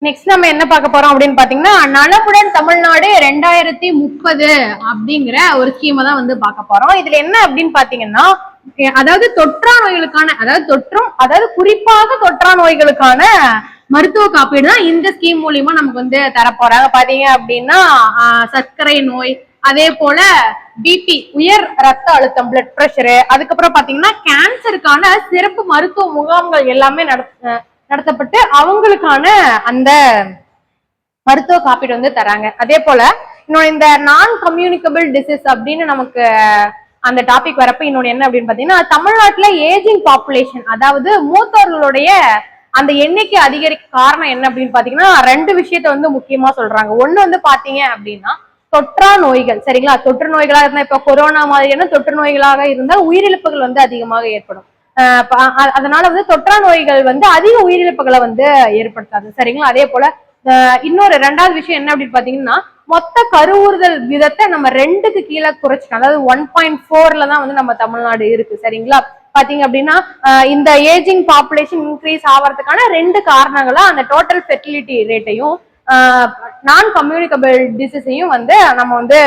Next நம்ம என்ன பார்க்க போறோம் அப்படின்னு பாத்தீங்கன்னா நலமுடன் தமிழ்நாடு 2030 அப்படிங்கிற ஒரு ஸ்கீமை தான் வந்து பார்க்க போறோம். இதுல என்ன அப்படின்னு பாத்தீங்கன்னா அதாவது தொற்றா நோய்களுக்கான அதாவது குறிப்பாக தொற்றா நோய்களுக்கான மருத்துவ காப்பீடு தான் இந்த ஸ்கீம் மூலியமா நமக்கு வந்து தரப்போறாங்க. பாத்தீங்க அப்படின்னா சர்க்கரை நோய், அதே போல பிபி உயர் ரத்த அழுத்தம் பிளட் பிரஷரு, அதுக்கப்புறம் பாத்தீங்கன்னா கேன்சருக்கான சிறப்பு மருத்துவ முகாம்கள் எல்லாமே நடத்தப்பட்டு அவங்களுக்கான அந்த மருத்துவ காப்பீடு வந்து தராங்க. அதே போல இன்னொன்று இந்த நான் கம்யூனிகபிள் டிசீஸ் அப்படின்னு நமக்கு அந்த டாபிக் வரப்ப இன்னொன்று என்ன அப்படின்னு பாத்தீங்கன்னா தமிழ்நாட்டுல ஏஜிங் பாப்புலேஷன், அதாவது மூத்தவர்களுடைய அந்த எண்ணிக்கை அதிகரிக்க காரணம் என்ன அப்படின்னு பாத்தீங்கன்னா ரெண்டு விஷயத்த வந்து முக்கியமா சொல்றாங்க. ஒண்ணு வந்து பாத்தீங்க அப்படின்னா தொற்றா நோய்கள், சரிங்களா? தொற்று நோய்களாக இருந்தா இப்ப கொரோனா மாதிரியான தொற்று நோய்களாக இருந்தால் உயிரிழப்புகள் வந்து அதிகமாக ஏற்படும். அதனால வந்து தொற்றா நோய்கள் வந்து அதிக உயிரிழப்புகளை வந்து ஏற்படுத்தாது, சரிங்களா? அதே போல இன்னொரு ரெண்டாவது விஷயம் என்ன அப்படின்னு பாத்தீங்கன்னா மொத்த கருவுறுதல் விதத்தை நம்ம 2க்கு கீழே குறைச்சிட்டோம். அதாவது 1.4 தான் வந்து நம்ம தமிழ்நாடு இருக்கு, சரிங்களா? பாத்தீங்க அப்படின்னா இந்த ஏஜிங் பாப்புலேஷன் இன்க்ரீஸ் ஆகிறதுக்கான 2 காரணங்களா அந்த டோட்டல் ஃபெர்டிலிட்டி ரேட்டையும் நான் கம்யூனிகபிள் டிசீஸையும் வந்து நம்ம வந்து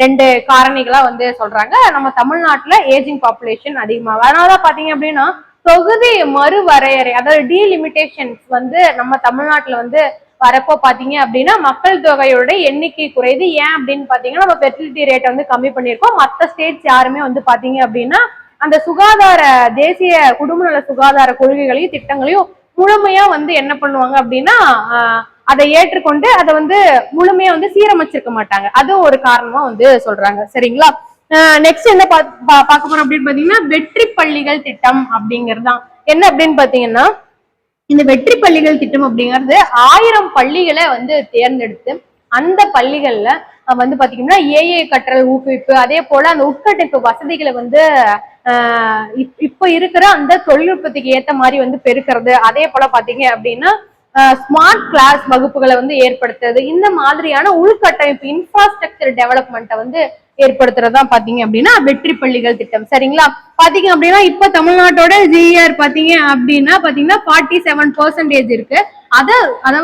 2 காரணிகளா வந்து சொல்றாங்க. நம்ம தமிழ்நாட்டுல ஏஜிங் பாப்புலேஷன் அதிகமாகும். அதனாலதான் பாத்தீங்க அப்படின்னா தொகுதி மறுவரையறை, அதாவது டீலிமிட்டேஷன்ஸ் வந்து நம்ம தமிழ்நாட்டுல வந்து வரப்போ பாத்தீங்க அப்படின்னா மக்கள் தொகையோட எண்ணிக்கை குறையுது. ஏன் அப்படின்னு பாத்தீங்கன்னா நம்ம ஃபெர்டிலிட்டி ரேட்டை வந்து கம்மி பண்ணியிருக்கோம். மற்ற ஸ்டேட்ஸ் யாருமே வந்து பாத்தீங்க அப்படின்னா அந்த சுகாதார தேசிய குடும்ப நல சுகாதார கொள்கைகளையும் திட்டங்களையும் முழுமையா வந்து என்ன பண்ணுவாங்க அப்படின்னா அதை ஏற்றுக்கொண்டு அதை வந்து முழுமையா வந்து சீரமைச்சிருக்க மாட்டாங்க. அது ஒரு காரணமா வந்து சொல்றாங்க, சரிங்களா? நெக்ஸ்ட் என்ன பார்க்க போறோம் அப்படின்னு பாத்தீங்கன்னா வெற்றி பள்ளிகள் திட்டம் அப்படிங்கறதுதான். என்ன அப்படின்னு பாத்தீங்கன்னா இந்த வெற்றி பள்ளிகள் திட்டம் அப்படிங்கிறது 1000 பள்ளிகளை வந்து தேர்ந்தெடுத்து அந்த பள்ளிகள்ல வந்து பாத்தீங்கன்னா ஏஏ கற்றல் ஊக்குவிப்பு, அதே போல அந்த உட்கட்டமைப்பு வசதிகளை வந்து இப்ப இருக்கிற அந்த தொழில்நுட்பத்துக்கு ஏத்த மாதிரி வந்து பெருக்கிறது. அதே போல பாத்தீங்க அப்படின்னா ஸ்மார்ட் கிளாஸ் வகுப்புகளை வந்து ஏற்படுத்துறது, இந்த மாதிரியான உள்கட்டமைப்பு இன்ஃப்ராஸ்ட்ரக்சர் டெவலப்மெண்ட்டை வந்து ஏற்படுத்துறதா பாத்தீங்க அப்படின்னா வெற்றி பள்ளிகள் திட்டம், சரிங்களா? பாத்தீங்க அப்படின்னா இப்ப தமிழ்நாட்டோட ஜிஆர் பாத்தீங்க அப்படின்னா பாத்தீங்கன்னா 47% இருக்கு. அத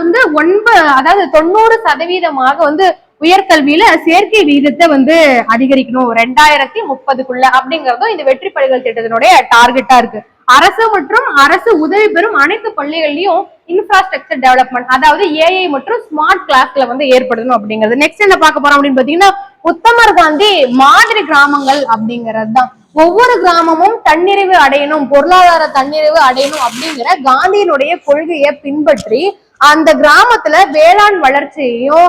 வந்து 90% வந்து உயர்கல்வியில சேர்க்கை விகிதத்தை வந்து அதிகரிக்கணும் 2030க்குள்ள அப்படிங்கறதும் இந்த வெற்றி பள்ளிகள் திட்டத்தினுடைய டார்கெட்டா இருக்கு. அரசு மற்றும் அரசு உதவி பெறும் அனைத்து பள்ளிகள்லயும் இன்ஃப்ராஸ்ட்ரக்சர் டெவலப்மெண்ட், அதாவது ஏஐ மற்றும் ஸ்மார்ட் கிளாஸ்ல வந்து ஏற்படுத்தணும் அப்படிங்கிறது. நெக்ஸ்ட் என்ன பார்க்க போறோம் அப்படின்னு பாத்தீங்கன்னா உத்தமர் காந்தி மாதிரி கிராமங்கள் அப்படிங்கிறது தான். ஒவ்வொரு கிராமமும் தன்னிறைவு அடையணும், பொருளாதார தன்னிறைவு அடையணும் அப்படிங்கிற காந்தியினுடைய கொள்கையை பின்பற்றி அந்த கிராமத்துல வேளாண் வளர்ச்சியையும்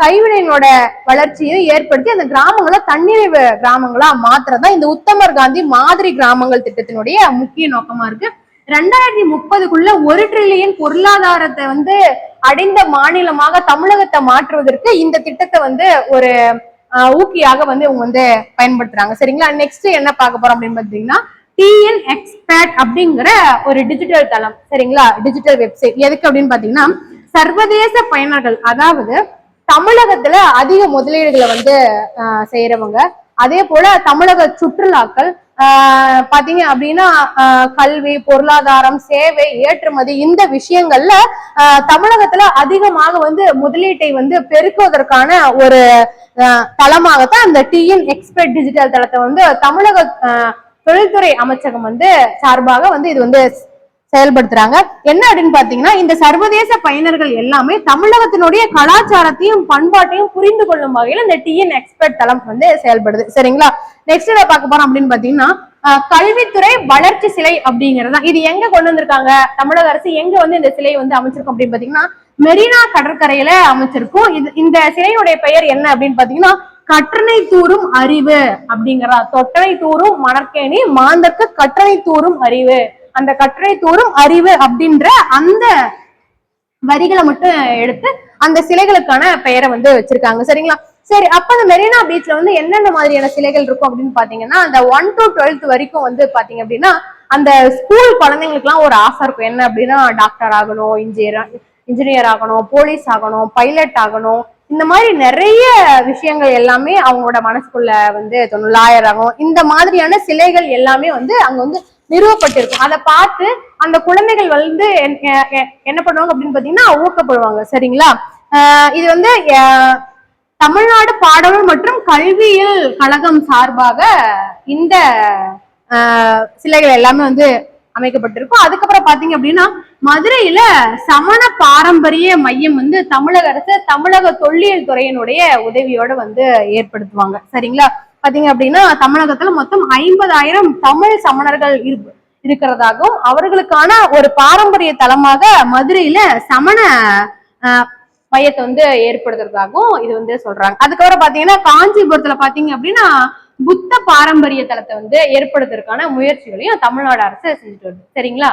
கைவினையினோட வளர்ச்சியும் ஏற்படுத்தி அந்த கிராமங்களை தன்னிறைவு கிராமங்களா மாத்துறதுதான் இந்த உத்தமர் காந்தி மாதிரி கிராமங்கள் திட்டத்தினுடைய முக்கிய நோக்கமா இருக்கு. 2030க்குள்ள 1 டிரில்லியன் பொருளாதாரத்தை வந்து அடைந்த மாநிலமாக தமிழகத்தை மாற்றுவதற்கு இந்த திட்டத்தை வந்து ஒரு ஊக்கியாக வந்து இவங்க வந்து பயன்படுத்துறாங்க, சரிங்களா? நெக்ஸ்ட் என்ன பார்க்க போறோம் அப்படின்னு பாத்தீங்கன்னா டிஎன் எக்ஸ்பேட் அப்படிங்கிற ஒரு டிஜிட்டல் தளம், சரிங்களா? டிஜிட்டல் வெப்சைட் எதுக்கு அப்படின்னு பாத்தீங்கன்னா சர்வதேச பயனர்கள், அதாவது தமிழகத்துல அதிக முதலீடுகளை வந்து செய்யறவங்க, அதே போல தமிழக சுற்றுலாக்கள் பாத்தீங்க அப்படின்னா கல்வி, பொருளாதாரம், சேவை, ஏற்றுமதி இந்த விஷயங்கள்ல தமிழகத்துல அதிகமாக வந்து முதலீட்டை வந்து பெருக்குவதற்கான ஒரு தளமாகத்தான் அந்த டிஎன் எக்ஸ்பர்ட் டிஜிட்டல் தளத்தை வந்து தமிழக தொழில்துறை அமைச்சகம் வந்து சார்பாக வந்து இது வந்து செயல்படுத்துறாங்க. என்ன அப்படின்னு பாத்தீங்கன்னா இந்த சர்வதேச பயனர்கள் எல்லாமே தமிழகத்தினுடைய கலாச்சாரத்தையும் பண்பாட்டையும் புரிந்து கொள்ளும் வகையில் இந்த டிஎன் எக்ஸ்பர்ட் தளம் வந்து செயல்படுது, சரிங்களா? நெக்ஸ்ட் என்ன பார்க்க போறோம் அப்படின்னு பாத்தீங்கன்னா கல்வித்துறை வளர்ச்சி சிலை அப்படிங்கறதா. இது எங்க கொண்டு வந்திருக்காங்க, தமிழக அரசு எங்க வந்து இந்த சிலையை வந்து அமைச்சிருக்கோம் அப்படின்னு பாத்தீங்கன்னா மெரினா கடற்கரையில அமைச்சிருக்கும். இந்த சிலையுடைய பெயர் என்ன அப்படின்னு பாத்தீங்கன்னா கற்றனை தூரும் அறிவு அப்படிங்கிறதா. தொட்டனை தூரும் மணற்கேணி மாந்தற்கு கற்றனை தூரும் அறிவு, அந்த கற்றனை தூரும் அறிவு அப்படின்ற அந்த வரிகளை மட்டும் எடுத்து அந்த சிலைகளுக்கான பெயரை வந்து வச்சிருக்காங்க, சரிங்களா? சரி, அப்ப அந்த மெரினா பீச்ல வந்து என்னென்ன மாதிரியான சிலைகள் இருக்கும் அப்படின்னு பாத்தீங்கன்னா அந்த 1 to 12th வரைக்கும் வந்து பாத்தீங்க அப்படின்னா அந்த ஸ்கூல் குழந்தைங்களுக்கு எல்லாம் ஒரு ஆசை இருக்கும். என்ன அப்படின்னா டாக்டர் ஆகணும், இன்ஜினியர் ஆகணும், போலீஸ் ஆகணும், பைலட் ஆகணும், இந்த மாதிரி நிறைய விஷயங்கள் எல்லாமே அவங்களோட மனசுக்குள்ள வந்து லாயர் ஆகும். இந்த மாதிரியான சிலைகள் எல்லாமே வந்து அங்க வந்து நிறுவப்பட்டிருக்கும். அதை பார்த்து அந்த குழந்தைகள் வந்து என்ன பண்ணுவாங்க அப்படின்னு பாத்தீங்கன்னா ஊக்கப்படுவாங்க. சரிங்களா? இது வந்து தமிழ்நாடு பாடநூல் மற்றும் கல்வியியல் கழகம் சார்பாக இந்த சிலைகள் எல்லாமே வந்து அமைக்கப்பட்டிருக்கும். அதுக்கப்புறம் பாத்தீங்க அப்படின்னா மதுரையில சமண பாரம்பரிய மையம் வந்து தமிழக அரசு தமிழக தொல்லியல் துறையினுடைய உதவியோட வந்து ஏற்படுத்துவாங்க. சரிங்களா? பாத்தீங்க அப்படின்னா தமிழகத்துல மொத்தம் 50,000 தமிழ் சமணர்கள் இருக்கிறதாகவும் அவர்களுக்கான ஒரு பாரம்பரிய தலமாக மதுரையில சமண மையத்தை வந்து ஏற்படுத்துறதாகவும் இது வந்து சொல்றாங்க. அதுக்கப்புறம் பாத்தீங்கன்னா காஞ்சிபுரத்துல பாத்தீங்க அப்படின்னா புத்த பாரம்பரிய தலத்தை வந்து ஏற்படுத்துறதுக்கான முயற்சிகளையும் தமிழ்நாடு அரசு செஞ்சுட்டு வருது. சரிங்களா?